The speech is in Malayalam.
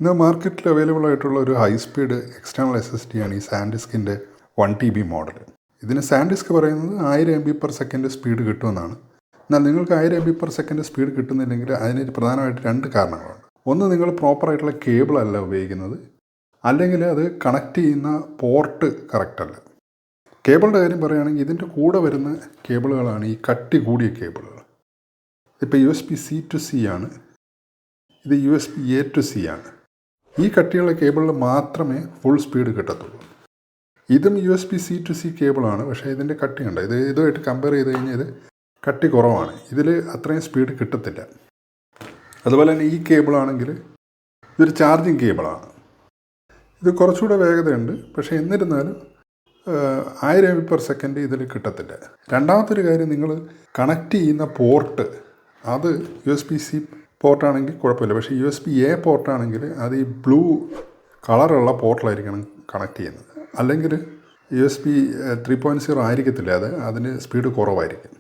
ഇന്ന് മാർക്കറ്റിൽ അവൈലബിൾ ആയിട്ടുള്ള ഒരു ഹൈ സ്പീഡ് എക്സ്റ്റേണൽ SSD ആണ് ഈ സാൻഡിസ്കിൻ്റെ 1TB മോഡൽ. ഇതിന് സാൻഡിസ്ക് പറയുന്നത് 1000 MB/s സ്പീഡ് കിട്ടുമെന്നാണ്. എന്നാൽ നിങ്ങൾക്ക് 1000 MB/s സ്പീഡ് കിട്ടുന്നില്ലെങ്കിൽ അതിന് പ്രധാനമായിട്ട് 2 കാരണങ്ങളുണ്ട്. ഒന്ന്, നിങ്ങൾ പ്രോപ്പറായിട്ടുള്ള കേബിളല്ല ഉപയോഗിക്കുന്നത്, അല്ലെങ്കിൽ അത് കണക്ട് ചെയ്യുന്ന പോർട്ട് കറക്റ്റല്ല. കേബിളിൻ്റെ കാര്യം പറയുകയാണെങ്കിൽ ഇതിൻ്റെ കൂടെ വരുന്ന കേബിളുകളാണ് ഈ കട്ടി കൂടിയ കേബിളുകൾ. ഇപ്പോൾ USB-C to C ആണ്, ഇത് USB-A to C ആണ്. ഈ കട്ടിയുള്ള കേബിളിൽ മാത്രമേ ഫുൾ സ്പീഡ് കിട്ടത്തുള്ളൂ. ഇതും USB-C to C കേബിളാണ്, പക്ഷേ ഇതിൻ്റെ കട്ടിയുണ്ട്. ഇതുമായിട്ട് കമ്പയർ ചെയ്ത് കഴിഞ്ഞാൽ ഇത് കട്ടി കുറവാണ്, ഇതിൽ അത്രയും സ്പീഡ് കിട്ടത്തില്ല. അതുപോലെ തന്നെ ഈ കേബിളാണെങ്കിൽ ഇതൊരു ചാർജിങ് കേബിളാണ്. ഇത് കുറച്ചുകൂടെ വേഗതയുണ്ട്, പക്ഷേ എന്നിരുന്നാലും 1000 MB/s ഇതിൽ കിട്ടത്തില്ല. രണ്ടാമത്തൊരു കാര്യം, നിങ്ങൾ കണക്ട് ചെയ്യുന്ന പോർട്ട് അത് USB-C പോർട്ടാണെങ്കിൽ കുഴപ്പമില്ല, പക്ഷേ USB-A പോർട്ടാണെങ്കിൽ അത് ഈ ബ്ലൂ കളറുള്ള പോർട്ടിലായിരിക്കണം കണക്ട് ചെയ്യുന്നത്. അല്ലെങ്കിൽ USB 3.0 ആയിരിക്കത്തില്ല, അതിന് സ്പീഡ് കുറവായിരിക്കും.